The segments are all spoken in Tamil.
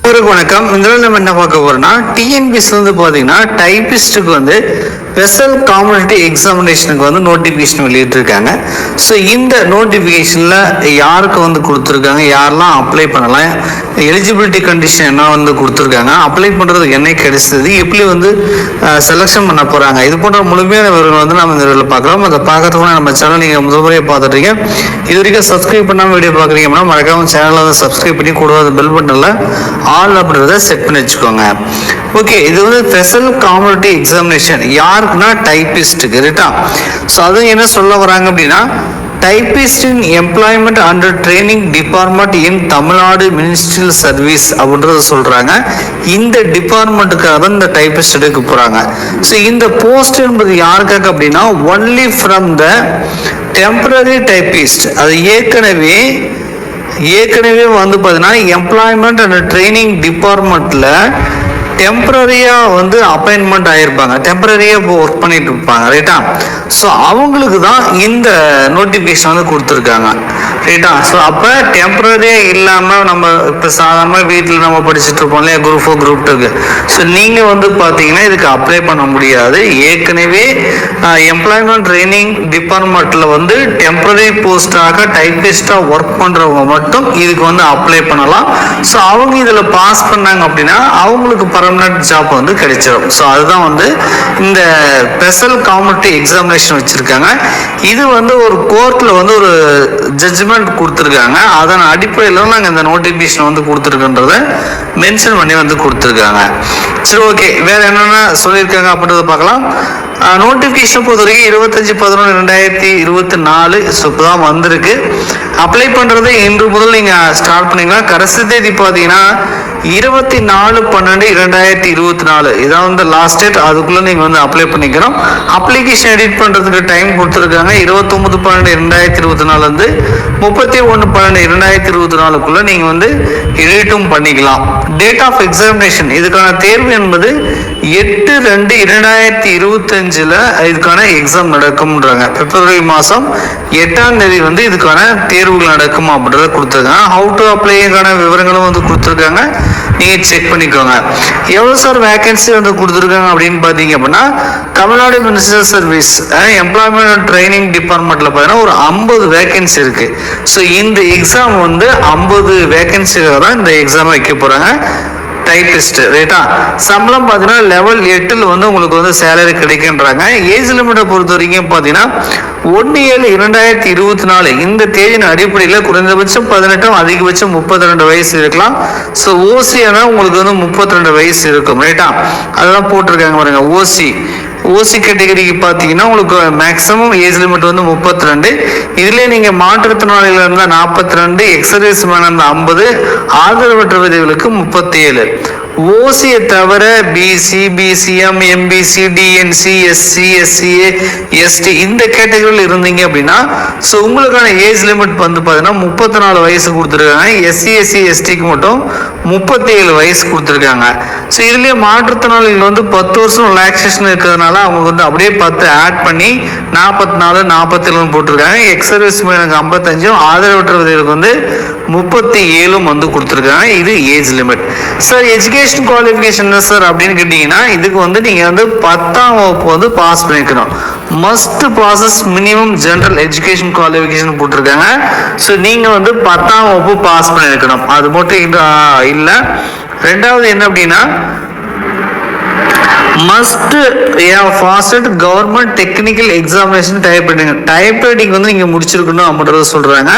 வணக்கம். இந்த நம்ம என்ன பார்க்க போறோம்னா டிஎன்பிஎஸ் பாத்தீங்கன்னா டைபிஸ்டுக்கு ஸ்பெஷல் காம்படிட்டிவ் எக்ஸாமினேஷனுக்கு நோட்டிபிகேஷன் வெளியிட்டிருக்காங்க. ஸோ இந்த நோட்டிபிகேஷன்ல யாருக்கு கொடுத்துருக்காங்க, யாரெல்லாம் அப்ளை பண்ணலாம், எலிஜிபிலிட்டி கண்டிஷன் என்ன கொடுத்துருக்காங்க, அப்ளை பண்றதுக்கு என்ன கிடைச்சது, எப்படி செலக்ஷன் பண்ண போறாங்க, இது போன்ற முழுமையான விவரங்கள் நம்ம இந்த வீடியோவில் பார்க்கலாம். அதை பார்க்கறதுக்கு நம்ம சேனல் நீங்க முதல் முறையை பார்த்துட்டீங்க, இது வரைக்கும் சப்ஸ்கிரைப் பண்ணாம வீடியோ பார்க்குறீங்கன்னா மறக்காம சேனலை சப்ஸ்கிரைப் பண்ணி கூட பெல் பட்டன்ல ஆல் அப்படின்றத செட் பண்ணி வச்சுக்கோங்க. ஓகே, இது ஸ்பெஷல் காம்படிட்டிவ் எக்ஸாமினேஷன் யாருக்குன்னா டைபிஸ்டுக்கு ரைட்டா. ஸோ அதுவும் என்ன சொல்ல வராங்க அப்படின்னா, டைபிஸ்ட் இன் எம்ப்ளாய்மெண்ட் அண்டர் ட்ரைனிங் டிபார்ட்மெண்ட் இன் தமிழ்நாடு மினிஸ்ட்ரியல் சர்வீஸ் அப்படின்றத சொல்றாங்க. இந்த டிபார்ட்மெண்ட்டுக்காக தான் இந்த டைபிஸ்ட் எடுக்க போறாங்க. ஸோ இந்த போஸ்ட் என்பது யாருக்காக அப்படின்னா, only from the temporary typist. அது ஏற்கனவே பார்த்தீங்கன்னா எம்ப்ளாய்மெண்ட் அண்ட் ட்ரைனிங் டிபார்ட்மெண்ட்ல டெம்பரரியா அப்பாயின்மெண்ட் ஆயிருப்பாங்க, டெம்பரரியா ஒர்க் பண்ணிட்டு இருப்பாங்க ரைட்டா. ஸோ அவங்களுக்கு தான் இந்த நோட்டிபிகேஷன் கொடுத்துருக்காங்க ரைட்டா. ஸோ அப்போ டெம்பரரியா இல்லாமல் நம்ம இப்போ சாதாரண வீட்டில் நம்ம படிச்சுட்டு இருப்போம் இல்லையா, குரூப் 4 குரூப் 2க்கு. ஸோ நீங்கள் பார்த்தீங்கன்னா இதுக்கு அப்ளை பண்ண முடியாது. ஏற்கனவே எம்ப்ளாய்மெண்ட் ட்ரைனிங் டிபார்ட்மெண்ட்ல டெம்பரரி போஸ்டாக டைபிஸ்டாக ஒர்க் பண்ணுறவங்க மட்டும் இதுக்கு அப்ளை பண்ணலாம். ஸோ அவங்க இதில் பாஸ் பண்ணாங்க அப்படின்னா அவங்களுக்கு பர்மனன்ட் ஜாப் கிடைச்சிடும். ஸோ அதுதான் இந்த ஸ்பெஷல் காம்படிட்டிவ் எக்ஸாமினேஷன் வச்சிருக்காங்க. இது ஒரு கோர்ட்ல ஒரு ஜட்ஜ்மெண்ட் கொடுத்துருக்காங்க. அதன் அடிப்படையில் நாங்கள் இந்த நோட்டிபிகேஷன் கொடுத்துருக்கன்றத மென்ஷன் பண்ணி கொடுத்துருக்காங்க. சரி, ஓகே, வேற என்னென்ன சொல்லியிருக்காங்க அப்படின்றத பார்க்கலாம். நோட்டிபிகேஷன் பொறுத்த வரைக்கும் 25/11/2024 இப்போதான் வந்திருக்கு. அப்ளை பண்றது இன்று முதல் நீங்க ஸ்டார்ட் பண்ணீங்கன்னா கடைசி தேதி பார்த்தீங்கன்னா 24/12/2024 இதான் லாஸ்ட் டேட். அதுக்குள்ள நீங்க அப்ளை பண்ணிக்கணும். அப்ளிகேஷன் எடிட் பண்றதுக்கு டைம் கொடுத்துருக்காங்க. 29/12/2024 31/12/2024 நீங்க எடிட்டும் பண்ணிக்கலாம். டேட் ஆஃப் எக்ஸாமினேஷன் இதுக்கான தேர்வு என்பது 8/2/2025 இதுக்கான எக்ஸாம் நடக்கும்ன்றாங்க. பிப்ரவரி மாதம் 8ஆம் தேதி இதுக்கான தேர்வுகள் நடக்கும் அப்படின்றத கொடுத்துருக்காங்க. ஹவு டு அப்ளைக்கான விவரங்களும் கொடுத்துருக்காங்க, நீங்க செக் பண்ணிக்கோங்க. எவ்வளவு சார் வேகன்சி கொடுத்துருக்காங்க அப்படின்னு பாத்தீங்க அப்படின்னா, Tamil Nadu ministerial service employment training டிபார்ட்மெண்ட்ல பார்த்தீங்கன்னா ஒரு 50 வேகன்சி இருக்கு. ஸோ இந்த எக்ஸாம் 50 வேகன்சிக்காக தான் இந்த எக்ஸாம் வைக்க போறாங்க. டைபிஸ்ட் ரைட்டா. சம்பளம் பார்த்தீங்கன்னா லெவல் 8ல் உங்களுக்கு சேலரி கிடைக்கின்றாங்க. ஏஜ் லிமிட்டை பொறுத்த வரைக்கும் பார்த்தீங்கன்னா 1/7/2024 இந்த தேதியின் அடிப்படையில் குறைந்தபட்சம் 18, அதிகபட்சம் 32 வயசு இருக்கலாம். ஸோ ஓசி ஆனால் உங்களுக்கு 32 வயசு இருக்கும் ரைட்டா. அதெல்லாம் போட்டிருக்காங்க பாருங்க. ஓசி கேட்டகரிக்கு பார்த்தீங்கன்னா உங்களுக்கு மேக்ஸிமம் ஏஜ் லிமிட் 32. இதுலேயே நீங்கள் மாற்றுத்திறனாளிகள் இருந்தால் 42, எக்ஸர்சைஸ் மேன் இருந்தால் 50, ஆதரவற்ற விதவிகளுக்கு 37. ஓசியை தவிர BC, BCM, MBC, DNC, SC, SCA, ST இந்த கேட்டகரியில் இருந்தீங்க அப்படின்னா ஸோ உங்களுக்கான ஏஜ் லிமிட் பார்த்தீங்கன்னா 34 வயசு கொடுத்துருக்காங்க. எஸ்சி, எஸ்சி, எஸ்டிக்கு மட்டும் 37 வயசு கொடுத்துருக்காங்க. ஸோ இதுலேயே மாற்றுத்திறனாளிகள் 10 வருஷம் ரிலாக்ஸேஷன் இருக்கிறதுனால அவங்க அப்படியே 10 ஆட் பண்ணி 44, 47 போட்டிருக்காங்க. எக்ஸர்வீஸ் மேனுக்கு 55, ஆதரவற்ற விதவிகளுக்கு 37 கொடுத்துருக்காங்க. இது age limit. Sir education qualification sir அப்படின்னு கேட்டீங்கன்னா இதுக்கு நீங்க 10ஆம் வகுப்பு பாஸ் பண்ணிக்கணும். Must process minimum general education qualification போட்டிருக்காங்க. ஸோ நீங்க 10ஆம் வகுப்பு பாஸ் பண்ணிருக்கணும். அது மட்டும் இல்ல. ரெண்டாவது என்ன அப்படின்னா, must fast government technical examination typewriting நீங்க முடிச்சிருக்கணும் அப்படின்றத சொல்றாங்க.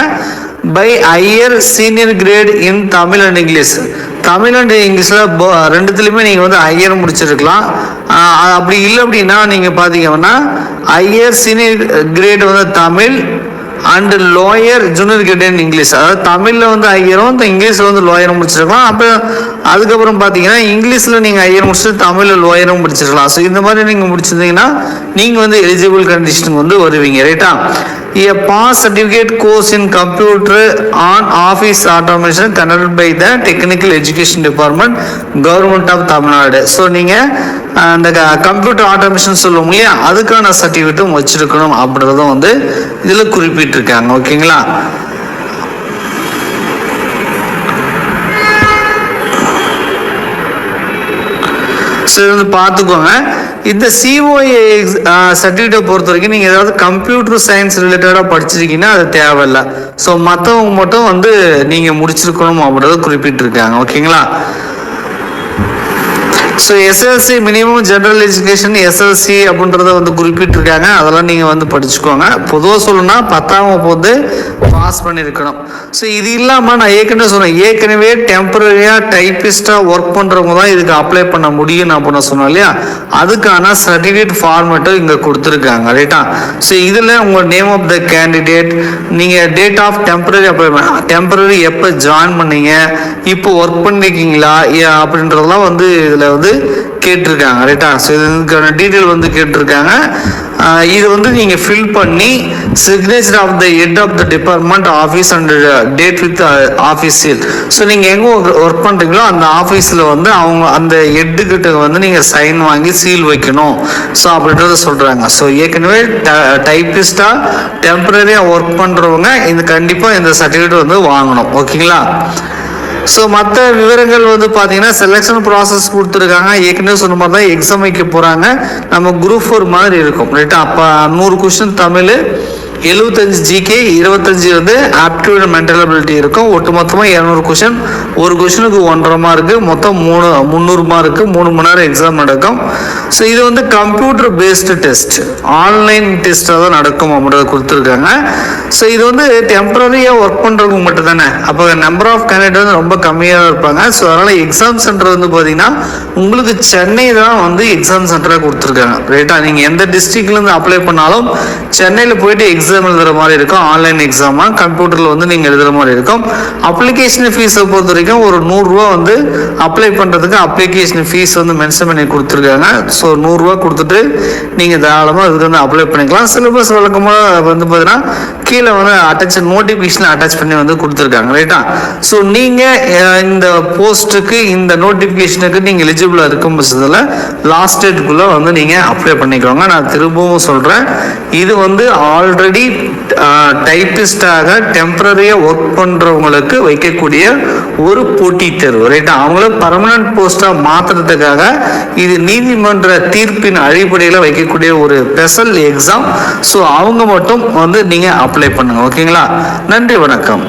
By higher senior grade in Tamil and English. Tamil and இங்கிலீஷ்ல ரெண்டுத்துலையுமே நீங்க ஹையர் முடிச்சிருக்கலாம். அப்படி இல்லை அப்படின்னா நீங்க பாத்தீங்கன்னா higher senior great Tamil and lower junior great in English. அதாவது தமிழ்ல ஹையரும் இங்கிலீஷ்ல லோயரும் முடிச்சிருக்கலாம். அப்போ அதுக்கப்புறம் பார்த்தீங்கன்னா இங்கிலீஷில் நீங்கள் ஹையர் முடிச்சுட்டு தமிழில் லோயரும் முடிச்சிருக்கலாம். ஸோ இந்த மாதிரி நீங்கள் முடிச்சிருந்தீங்கன்னா நீங்கள் எலிஜிபிள் கண்டிஷனுக்கு வருவீங்க ரைட்டா. A pass certificate course in computer on office automation conducted by the technical education department government of Tamil Nadu. So நீங்கள் அந்த கம்ப்யூட்டர் ஆட்டோமேஷன் சொல்லுவோம் இல்லையா, அதுக்கான சர்டிஃபிகேட்டும் வச்சிருக்கணும் அப்படின்றதும் இதில் குறிப்பிட்டிருக்காங்க. ஓகேங்களா. ஸோ இது வந்து பார்த்துக்கோங்க. இந்த சிஓஏ சர்டிஃபிகேட்டை பொறுத்த வரைக்கும் நீங்கள் ஏதாவது கம்ப்யூட்டர் சயின்ஸ் ரிலேட்டடாக படிச்சிருக்கீங்கன்னா அது தேவையில்லை. ஸோ மற்றவங்க மட்டும் வந்து நீங்கள் முடிச்சிருக்கணும் அப்படின்றத குறிப்பிட்டிருக்காங்க. ஓகேங்களா? So SLC minimum general education SLC அப்படின்றத வந்து குறிப்பிட்டிருக்காங்க. அதெல்லாம் நீங்கள் வந்து படிச்சுக்கோங்க. பொதுவாக சொல்லணும்னா 10ஆம் வகுப்பு பாஸ் பண்ணியிருக்கணும். ஸோ இது இல்லாமல் நான் ஏற்கனவே சொன்னேன், ஏற்கனவே டெம்பரரியாக டைப்பிஸ்டாக ஒர்க் பண்ணுறவங்க தான் இதுக்கு அப்ளை பண்ண முடியும் அப்படின்னு சொன்னோம் இல்லையா? அதுக்கான சர்டிஃபிகேட் ஃபார்மேட்டும் இங்கே கொடுத்துருக்காங்க. ரைட்டா? ஸோ இதில் உங்கள் நேம் ஆஃப் த கேண்டிடேட், நீங்கள் date of temporary apply temporary எப்போ ஜாயின் பண்ணீங்க, இப்போ ஒர்க் பண்ணிருக்கீங்களா அப்படின்றதெல்லாம் வந்து இதில் வந்து கேட்டிருக்காங்க. ரைட்டா? ஸோ இதுக்கான டீட்டெயில் வந்து கேட்டிருக்காங்க. இது வந்து நீங்கள் ஃபில் பண்ணி signature of the head of the department office and date with office seal. So நீங்கள் எங்கே ஒர்க் பண்ணுறீங்களோ அந்த ஆஃபீஸில் வந்து அவங்க அந்த ஹெட்டுக்கிட்ட வந்து நீங்கள் சைன் வாங்கி சீல் வைக்கணும். ஸோ அப்படின்றத சொல்கிறாங்க. ஸோ ஏற்கனவே டைப்பிஸ்டாக டெம்பரரியாக ஒர்க் பண்ணுறவங்க இந்த கண்டிப்பாக இந்த சர்டிஃபிகேட் வந்து வாங்கணும். ஓகேங்களா? ஸோ மற்ற விவரங்கள் வந்து பார்த்தீங்கன்னா செலெக்ஷன் ப்ராசஸ் கொடுத்துருக்காங்க. ஏற்கனவே சொன்ன மாதிரி தான் எக்ஸாம் வைக்க போகிறாங்க. நம்ம குரூப் 4 மாதிரி இருக்கும். ரைட்டா? அப்போ 100 கொஸ்டின் தமிழ், 75 ஜிகே, 25 வந்து ஆப்டிடியூட் மென்டல் அபிலிட்டி இருக்கும். ஒட்டு மொத்தமாக 200 கொஸ்டின். ஒரு கொஸ்டினுக்கு 1.5 மார்க்கு, மொத்தம் 300 மார்க்கு, 3 மணி நேரம் எக்ஸாம் நடக்கும். ஸோ இது வந்து கம்ப்யூட்டர் பேஸ்டு டெஸ்ட், ஆன்லைன் டெஸ்ட்டாக தான் நடக்கும் அப்படின்றத கொடுத்துருக்காங்க. ஸோ இது வந்து டெம்பரரியாக ஒர்க் பண்ணுறவங்க மட்டும் தானே. அப்போ நம்பர் ஆஃப் கேண்டிடேட் வந்து ரொம்ப கம்மியாக தான் இருப்பாங்க. ஸோ அதனால் எக்ஸாம் சென்டர் வந்து பார்த்தீங்கன்னா உங்களுக்கு சென்னை தான் வந்து எக்ஸாம் சென்டராக கொடுத்துருக்காங்க. ரைட்டா? நீங்கள் எந்த டிஸ்ட்ரிக்ட்லேருந்து அப்ளை பண்ணாலும் சென்னையில் போயிட்டு எக்ஸாம் எழுதுகிற மாதிரி இருக்கும். ஆன்லைன் எக்ஸாமாக கம்ப்யூட்டரில் வந்து நீங்கள் எழுதுகிற மாதிரி இருக்கும். அப்ளிகேஷன் ஃபீஸை பொறுத்த வரைக்கும் ஒரு 100 ரூபா வந்து அப்ளை பண்ணுறதுக்கு அப்ளிகேஷன் ஃபீஸ் வந்து மென்ஷன் பண்ணி கொடுத்துருக்காங்க. ஸோ 100 ரூபா கொடுத்துட்டு நீங்கள் தாராளமாக இதுக்கு வந்து அப்ளை பண்ணிக்கலாம். சிலபஸ் வழக்கமாக வந்து பார்த்தீங்கன்னா கீழே வந்து நோட்டிஃபிகேஷன் அட்டாச் பண்ணி வந்து கொடுத்துருக்காங்க. ரைட்டா? ஸோ நீங்கள் இந்த போஸ்ட்டுக்கு இந்த நோட்டிஃபிகேஷனுக்கு நீங்கள் எலிஜிபிளாக இருக்கும் பட்சத்தில் லாஸ்ட் டேட்டுக்குள்ளே வந்து நீங்கள் அப்ளை பண்ணிக்கோங்க. நான் திரும்பவும் சொல்கிறேன், இது வந்து ஆல்ரெடி டைப்பிஸ்டாக டெம்பரரியாக ஒர்க் பண்ணுறவங்களுக்கு வைக்கக்கூடிய ஒரு போட்டித் தேர்வு. ரைட்டா? அவங்கள பர்மனன்ட் போஸ்ட்டாக மாற்றுறதுக்காக இது நீதிமன்ற தீர்ப்பின் அடிப்படையில் வைக்கக்கூடிய ஒரு ஸ்பெஷல் எக்ஸாம். ஸோ அவங்க மட்டும் வந்து நீங்கள் அப்ளை பண்ணுங்க. ஓகேங்களா? நன்றி, வணக்கம்.